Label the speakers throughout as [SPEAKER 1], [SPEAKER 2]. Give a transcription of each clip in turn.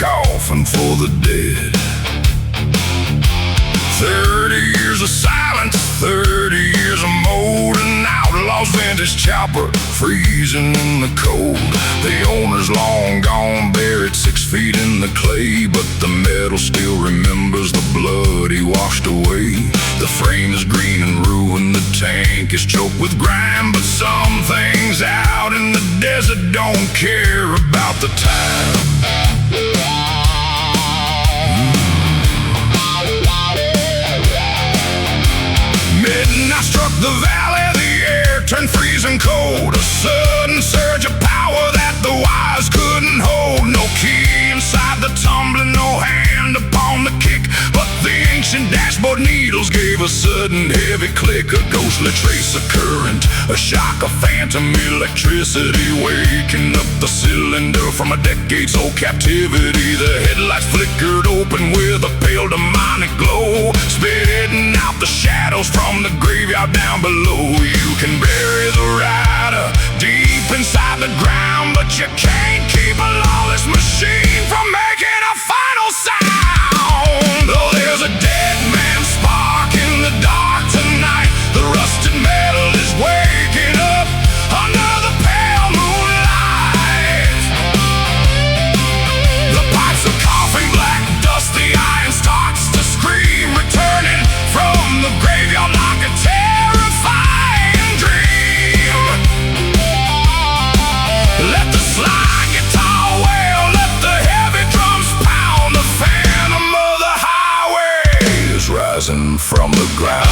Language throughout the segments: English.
[SPEAKER 1] coffin for the dead. 30 years of silence, 30 years of mold, an outlaw's vintage chopper freezing in the cold. The owner's long gone, buried 6 feet in the clay, but the metal still remembers the blood he washed away. The frame is green and ruined, the tank is choked with grime, but some things out in the desert don't care about the time. Midnight struck the valley, the air turned freezing cold. A sudden surge of power that the wires couldn't hold. No key inside the tumbler, no hand upon the kick, but the ancient dashboard needles gave a sudden heavy click. A ghostly trace of current, a shock of phantom electricity, waking up the cylinder from a decades-old captivity. The headlights flickered open with a pale demonic glow, spitting out the shadows from the graveyard down below. You can bury the rider deep inside the ground, but you can't keep a lawless machine from making a final sound. Though there's a dead man's spark in the dark tonight, the rusted metal is waking up under the pale moonlight. The pipes are coughing black dust, the iron starts to scream, returning from the graveyard like a terrifying dream. Let the slide guitar wail, let the heavy drums pound. The phantom of the highway is rising from the ground.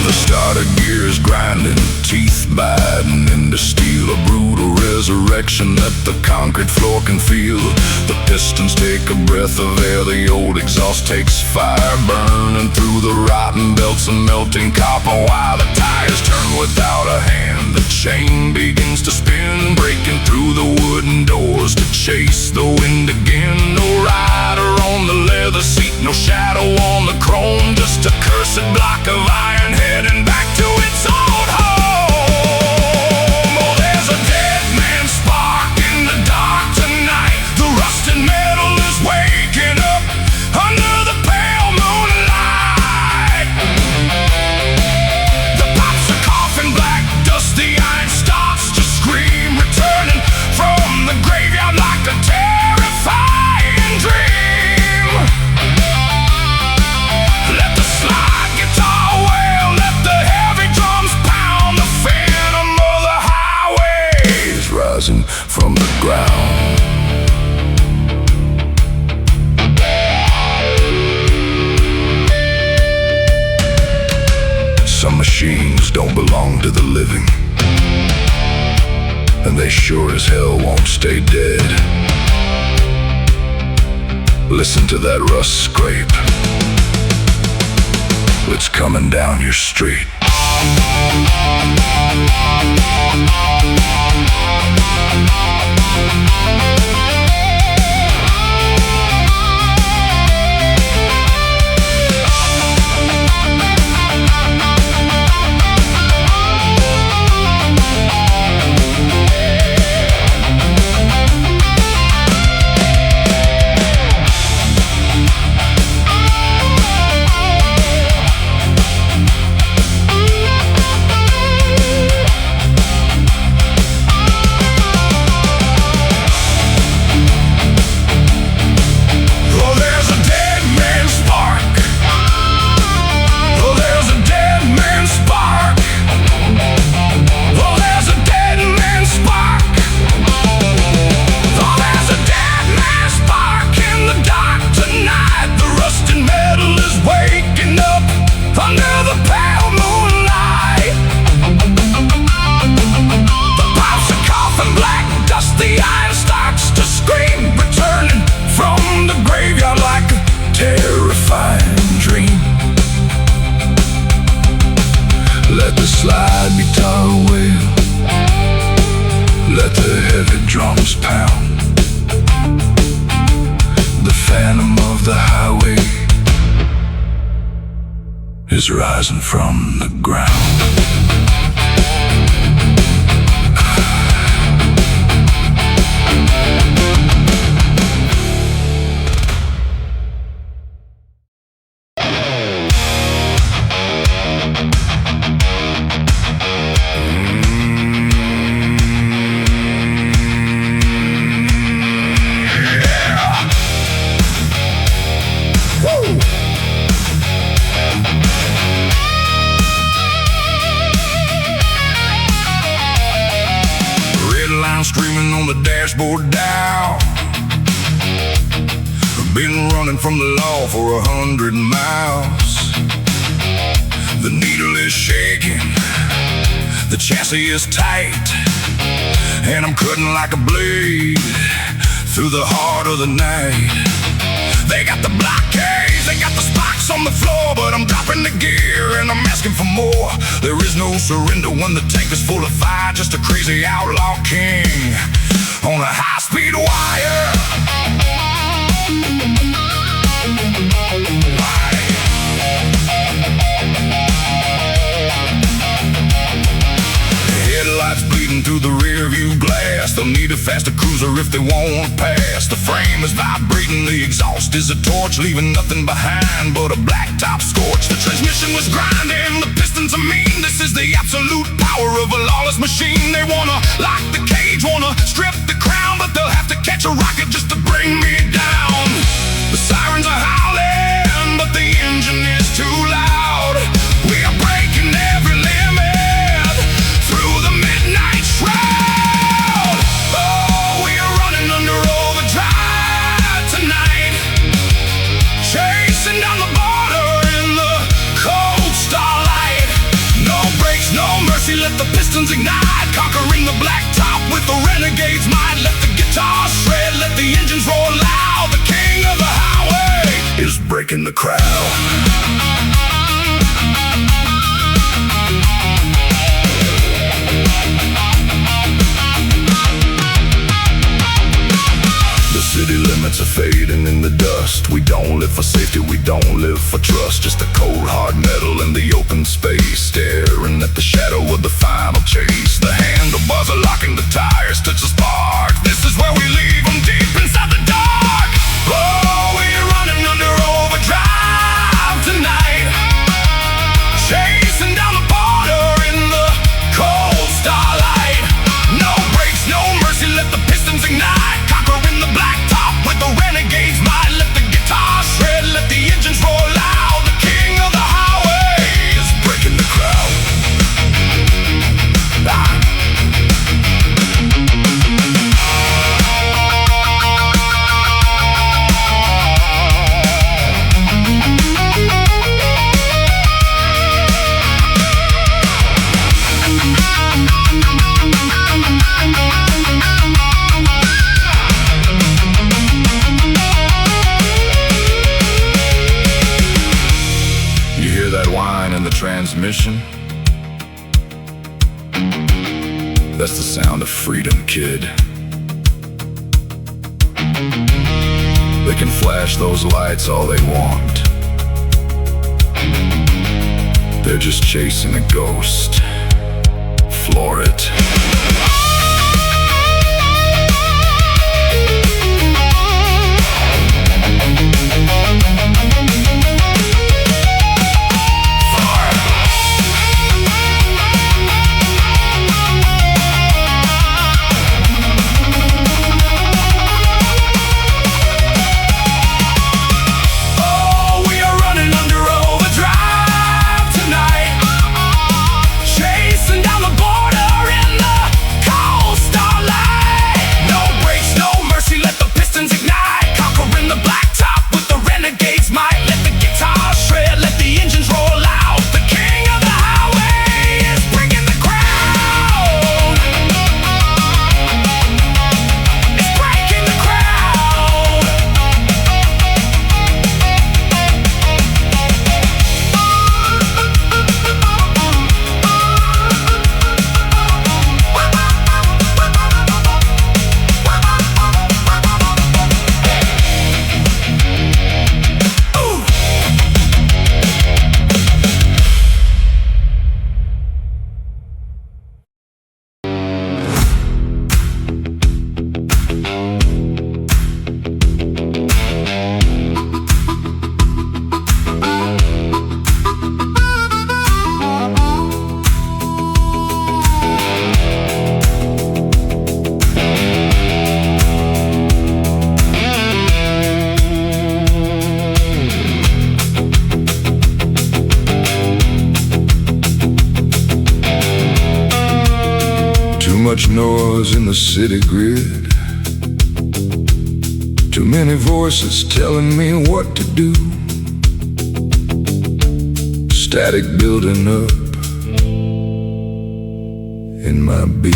[SPEAKER 1] The starter gear is grinding, teeth biting into steel, a brutal resurrection that the concrete floor can feel. The pistons take a breath of air, the old exhaust takes fire, burning through the rotten belts and melting copper while the tires turn without a hand. The chain begins to spin, breaking through the wooden doors to chase the wind again. No rider on the leather seat, no shadow on the chrome, just a cursed block of iron heading back to its old home. Oh, there's a dead man's spark in the dark tonight, the rusted metal is waking up under the pale moonlight. The pipes are coughing black dust, the iron starts to scream, returning from the graveyard like a terrifying dream. Let the slide guitar wail, let the heavy drums pound. The phantom of the highway is rising from the ground. Some machines don't belong to the living, and they sure as hell won't stay dead. Listen to that rust scrape, it's coming down your street. is rising from the ground. screaming on the dashboard down. Been running from the law for 100 miles. The needle is shaking, the chassis is tight, and I'm cutting like a blade through the heart of the night. They got the blockades, they got the spikes on the floor, but I'm dropping the gear and I'm asking for more. There is no surrender when the tank is full of fire. Just a crazy outlaw king on a high-speed wire. Headlights bleeding through the rear view glass. They'll need a faster cruiser if they won't pass. The frame is vibrating, the exhaust is a torch, leaving nothing behind but a blacktop scorch. The transmission was grinding, the pistons are mean. This is the absolute power of a lawless machine. They wanna lock the cage, wanna strip the crown, but they'll have to catch a rocket just to bring me down. The sirens are howling, but the engine is too loud. We are breaking every limit through the midnight shroud. Oh, we are running under overdrive tonight, chasing down the border in the cold starlight. No brakes, no mercy, let the pistons ignite, conquering the blacktop with the renegade's might. Let the guitars shred, let the engines roar loud. The king of the highway is breaking the crowd. The city limits are fading in the dust. We don't live for safety, we don't live for trust. Just a cold hard metal in the open space, staring at the shadow of the final chase. The handlebars are locking, the tires touch the spark. This is where we leave them deep inside the dark. Oh, we're running under overdrive tonight, chasing down the border in the cold starlight. No brakes, no mercy, let the pistons ignite, conquering the blacktop with the renegade's might. Let the guitar shred, let the engines roar loud. The king of the highway is breaking the crowd. You hear that whine in the transmission? That's the sound of freedom, kid. They can flash those lights all they want. They're just chasing a ghost. Floor it. Too much noise in the city grid. Too many voices telling me what to do. Static building up in my beat.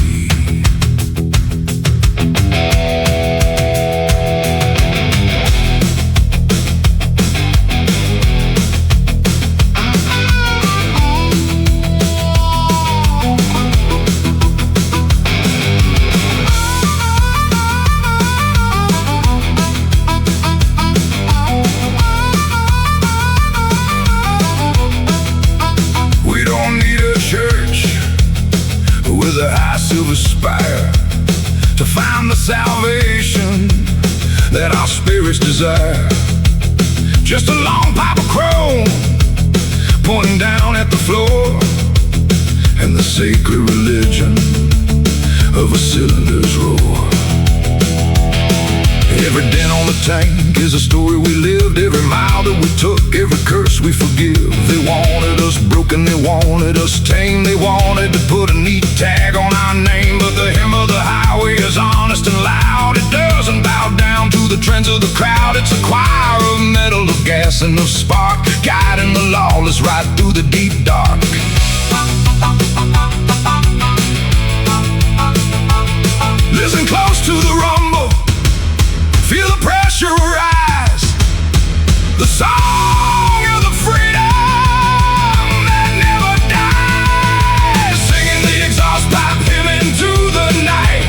[SPEAKER 1] With a high silver spire to find the salvation that our spirits desire. Just a long pipe of chrome pointing down at the floor, and the sacred religion of a cylinder's roar. Every dent on the tank is a story we lived. Every mile that we took, every curse we forgive. They wanted us broken, they wanted us tame. They wanted to put a neat tag on our name. But the hymn of the highway is honest and loud. It doesn't bow down to the trends of the crowd. It's a choir of metal, of gas and of spark, guiding the lawless right through the deep dark. Listen close to the rumble, feel the pressure rise. The song of the freedom that never dies. Singing the exhaust pipe hymn into the night.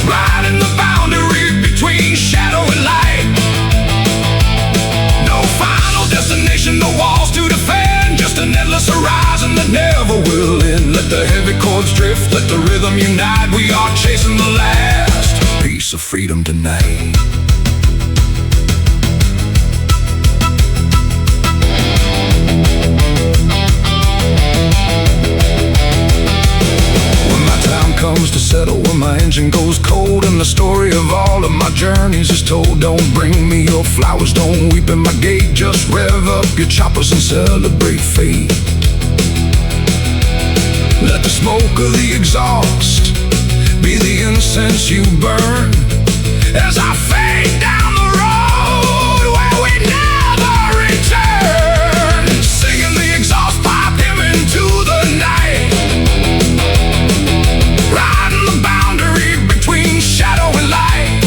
[SPEAKER 1] Riding the boundary between shadow and light. No final destination, no walls to defend. Just an endless horizon that never will end. Let the heavy chords drift, let the rhythm unite. We are chasing the last piece of freedom tonight. When my time comes to settle, when my engine goes cold and the story of all of my journeys is told, don't bring me your flowers, don't weep in my gate. Just rev up your choppers and celebrate fate. Let the smoke of the exhaust be the incense you burn as I fade down the road where we never return. Singing the exhaust pipe hymn into the night. Riding the boundary between shadow and light.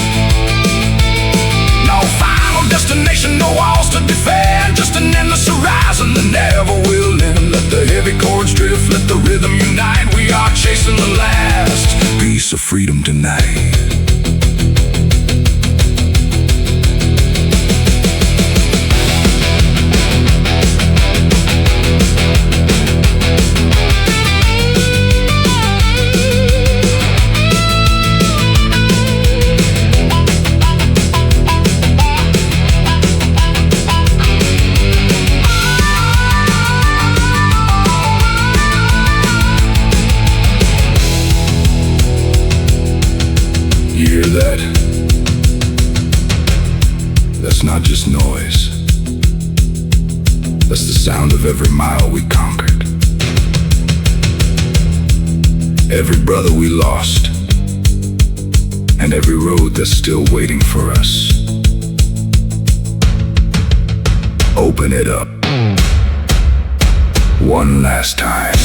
[SPEAKER 1] No final destination, no walls to defend. Just an endless horizon that never will end. Let the heavy chords drift, let the rhythm unite. We are chasing the last piece of freedom tonight. You hear that? That's not just noise. That's the sound of every mile we conquered. Every brother we lost. And every road that's still waiting for us. Open it up one last time.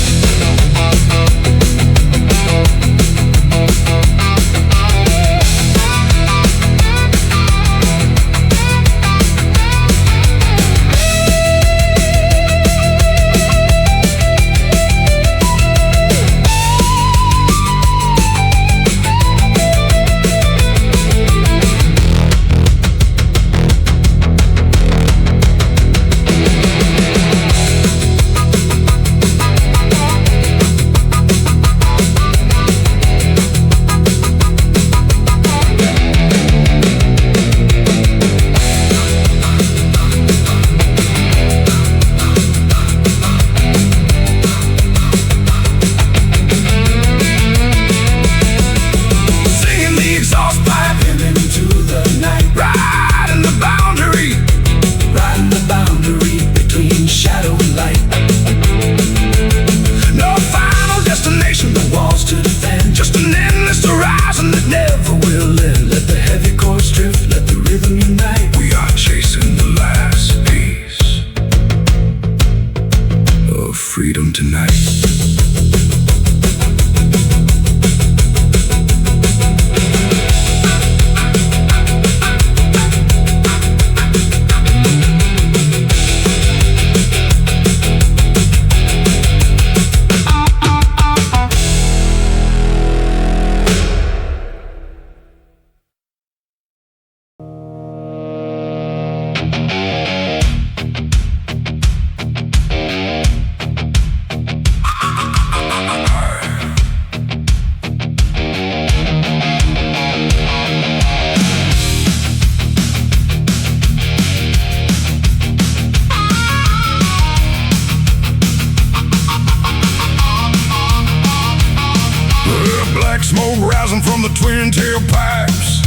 [SPEAKER 1] smoke rising from the twin tailpipes,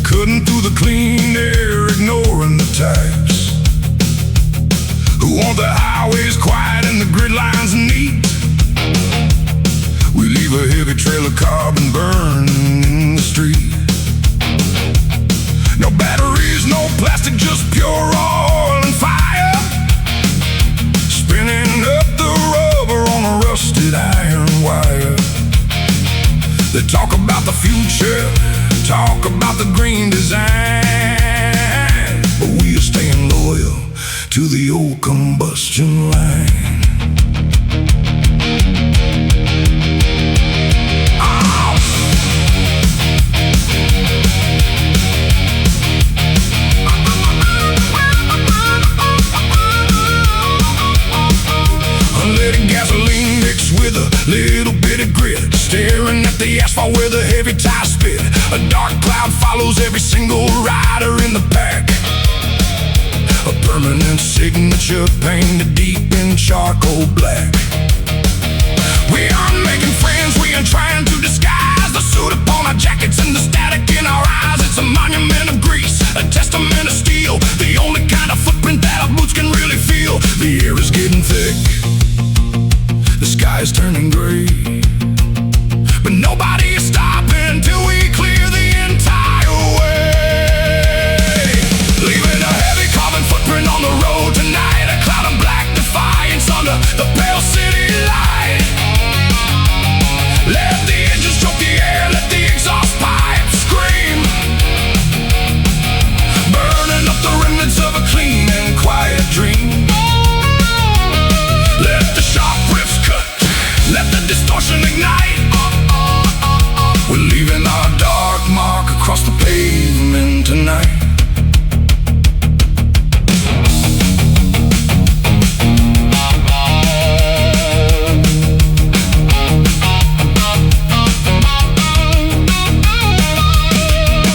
[SPEAKER 1] cutting through the clean air, ignoring the types who want the highways quiet and the grid lines neat. We leave a heavy trail of carbon burning in the street. No batteries, no plastic, just pure oil and fire, spinning up the rubber on a rusted iron wire. They talk about the future, talk about the green design, but we are staying loyal to the old combustion line. With a little bit of grit, staring at the asphalt where the heavy tires spit. A dark cloud follows every single rider in the pack, a permanent signature painted deep in charcoal black. We aren't making friends, we aren't trying to disguise the suit upon our jackets and the static in our eyes. It's a monument of grease, a testament of steel, the only kind of footprint that our boots can really feel. The air is getting thick, the sky is turning gray, but nobody is stopping till we clear the entire way. Leaving a heavy carbon footprint on the road tonight, a cloud of black defiance under the pale city light. Let the engines choke the air, let the exhaust pipes scream, burning up the remnants of a clean and quiet dream. Let the sharp riffs cut, let the distortion ignite. We're leaving our dark mark across the pavement tonight.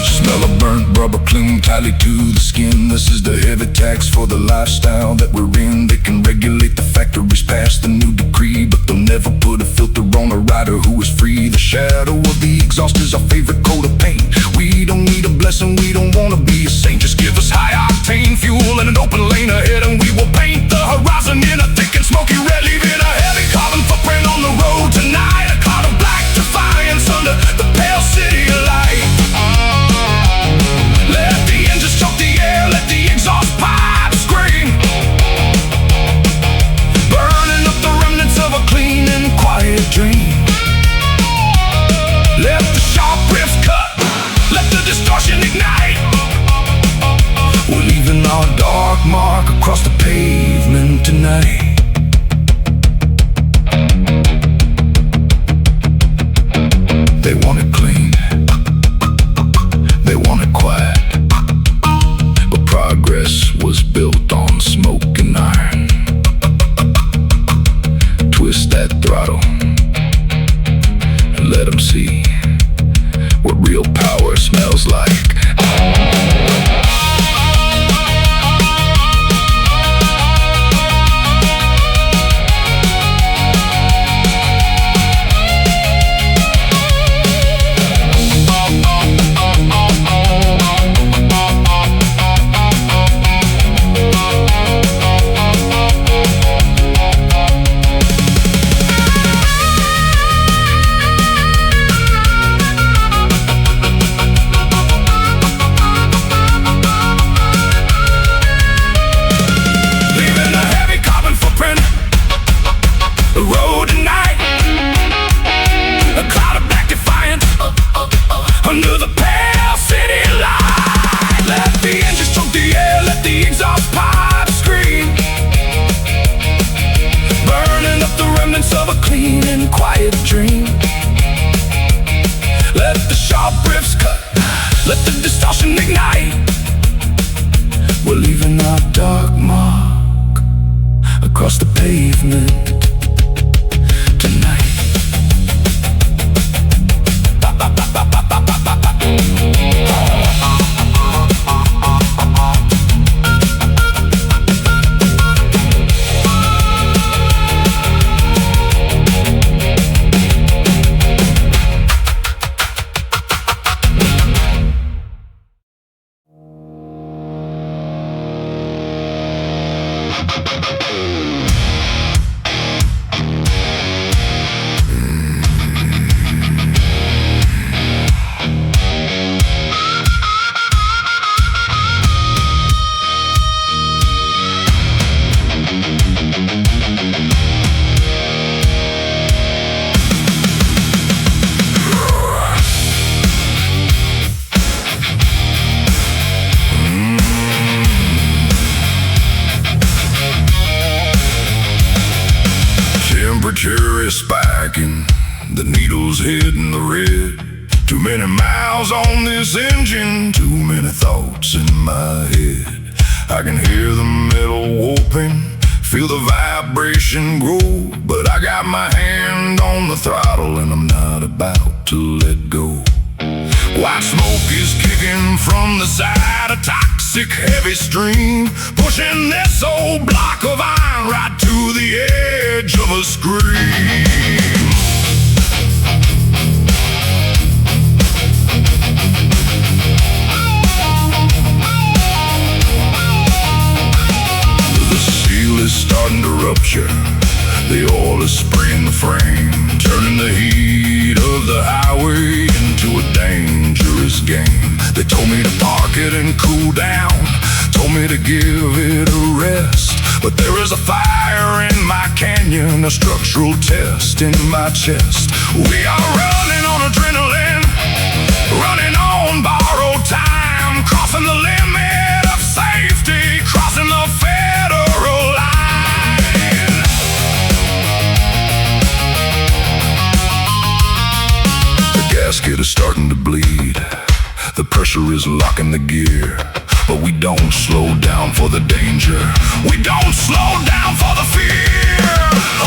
[SPEAKER 1] Smell of burnt rubber plume tightly to the skin. This is the heavy tax for the lifestyle that we're in. They can regulate the factories past the new decree, but they'll never put a filter on a rider who is free. The shadow of the exhaust is our favorite coat of paint. We don't need a blessing, we don't want to be a saint. Just give us high-octane fuel and an open lane ahead, and we will paint the horizon in a thick and smoky red. Leaving a heavy carbon footprint on the road tonight, a cloud of black defiance under the pale city light. Let the engines choke the air, let the exhaust pipes scream, burning up the remnants of a clean and quiet dream. Let the sharp riffs cut, let the distortion ignite. We're leaving our dark mark across the pavement tonight. They want it clean, they want it quiet, but progress was built on smoke and iron. Twist that throttle and let them see what real power smells like. Under the pale city light, let the engines choke the air, let the exhaust pipes scream, burning up the remnants of a clean and quiet dream. Let the sharp riffs cut, let the distortion ignite. We're leaving our dark mark across the pavement cherry spiking, the needle's hitting the red. Too many miles on this engine, too many thoughts in my head. I can hear the metal warping, feel the vibration grow, but I got my hand on the throttle and I'm not about to let go. White smoke is kicking from the side, a toxic heavy stream, pushing this old block of iron right to the edge of a scream. Is starting to rupture, the oil is spraying the frame, turning the heat of the highway into a dangerous game. They told me to park it and cool down, told me to give it a rest, but there is a fire in my canyon, a structural test in my chest. We are running on adrenaline, running on borrowed time, crossing the limit of safety, crossing the federal line. Gasket is starting to bleed, the pressure is locking the gear, but we don't slow down for the danger, we don't slow down for the fear.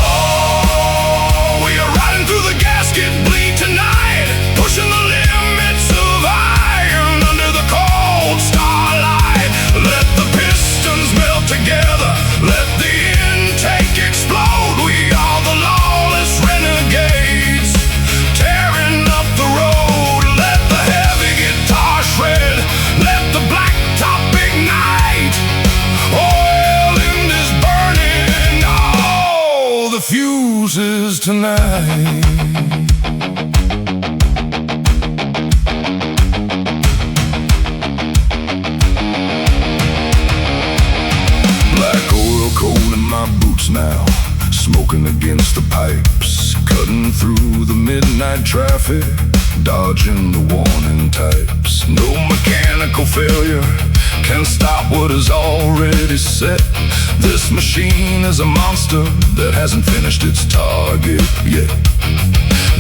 [SPEAKER 1] Oh, we are riding through the gasket bleed tonight, pushing the limits of iron under the cold starlight. Let the pistons melt together, let the intake explode. We are the lawless renegades, tearing up the road. Let the heavy guitar shred, let the black top ignite. Oil end is burning, all the fuses tonight. Black oil cold in my boots now, smoking against the pipes, cutting through the midnight traffic, dodging the warning types. No mechanical failure can stop what is already set. This machine is a monster that hasn't finished its target yet.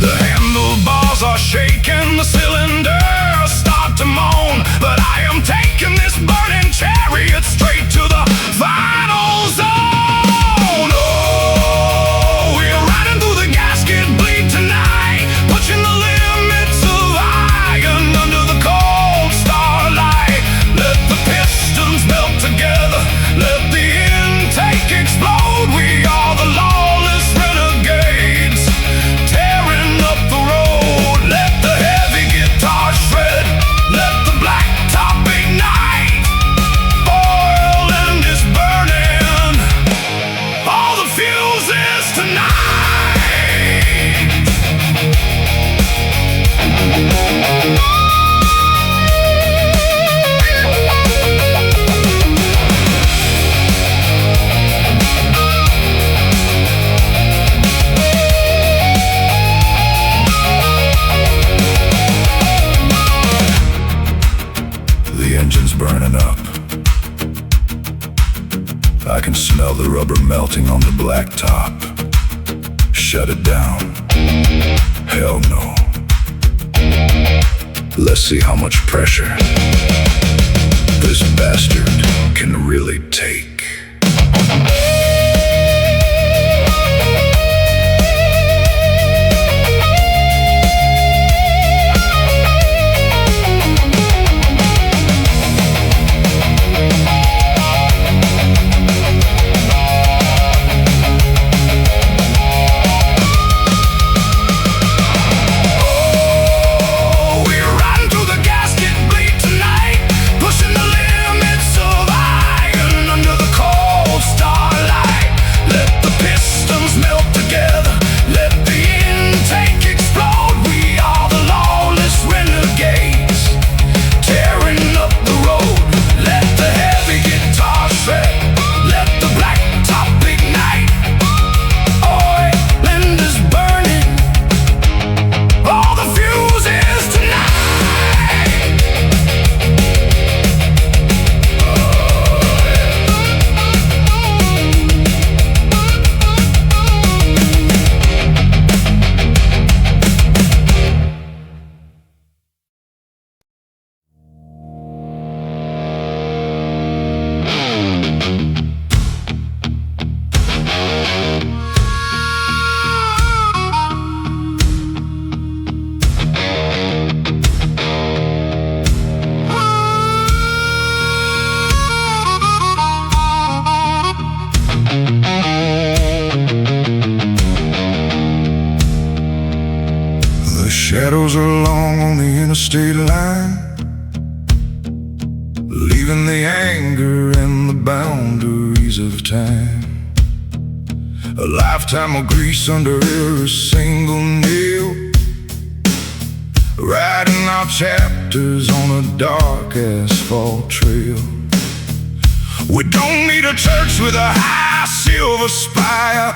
[SPEAKER 1] The handlebars are shaking, the cylinders start to moan, but I am taking this burning chariot straight to the final zone. Oh, we're riding through the gasket bleed tonight, pushing the limits of iron under the cold starlight. Let the pistons melt together, let the intake explode. We are the lawless renegades, tearing up the road. Let the heavy guitar shred, let the black top ignite. Oil end is burning, all the fuses tonight. The engine's burning up. I can smell the rubber melting on the black top. Shut it down. Hell no. Let's see how much pressure this bastard can really take. Pushing the limits of iron under the cold starlight. Shadows are long on the interstate line, leaving the anger and the boundaries of time. A lifetime of grease under every single nail, writing our chapters on a dark asphalt trail. We don't need a church with a high silver spire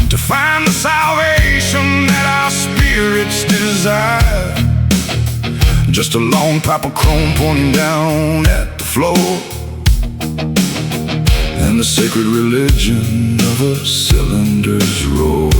[SPEAKER 1] to find the salvation that our spirits desire. Just a long pipe of chrome pointing down at the floor, and the sacred religion of a cylinder's roar.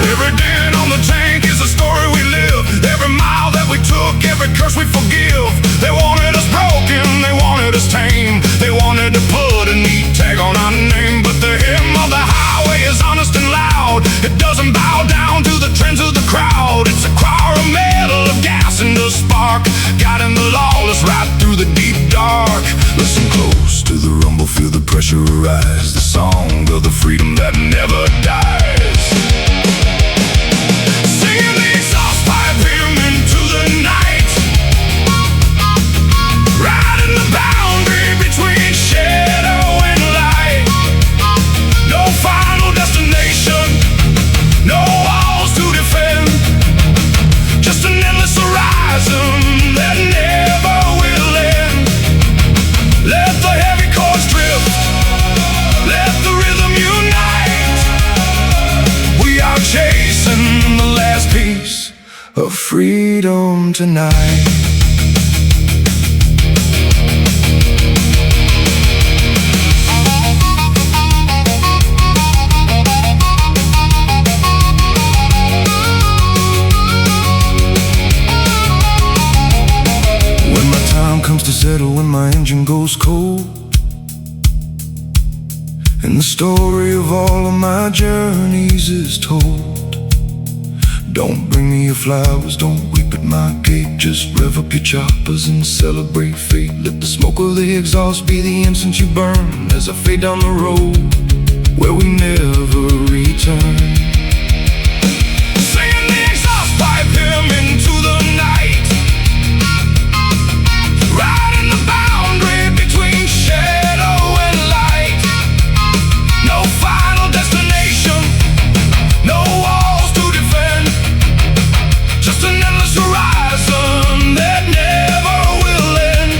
[SPEAKER 1] Every dent on the tank is a story we live. Every mile that we took, every curse we forgive. They wanted us broken, they wanted us tame. They wanted to put a neat tag on our name. But the hymn of the highway is honest and loud. It doesn't bow down to the trends of the crowd. It's a choir of metal, of gas and a spark, guiding the lawless right through the deep dark. Listen close to the rumble, feel the pressure rise. The song of the freedom that never dies. Singing the exhaust pipe hymn into the night, riding the boundary between shadow and light. No final destination, no walls to defend, just an endless horizon that never will end. Let the heavy chords drift, let the rhythm unite. We are chasing the last piece of freedom tonight. Comes to settle when my engine goes cold, and the story of all of my journeys is told. Don't bring me your flowers, don't weep at my gate. Just rev up your choppers and celebrate fate. Let the smoke of the exhaust be the incense you burn as I fade down the road where we never return. Singing the exhaust pipe hymn into the night, riding the boundary between shadow and light. No final destination, no walls to defend, just an endless horizon that never will end.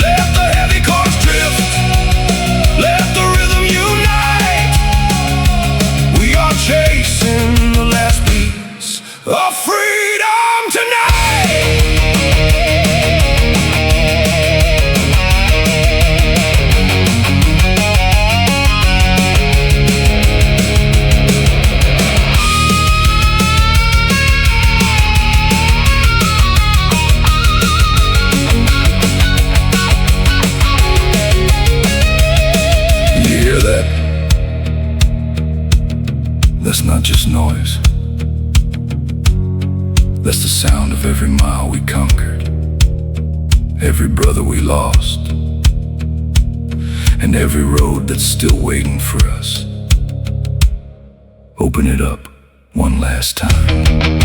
[SPEAKER 1] Let the heavy chords drift, let the rhythm unite. We are chasing the last piece of freedom tonight. That's not just noise. That's the sound of every mile we conquered, every brother we lost, and every road that's still waiting for us. Open it up one last time.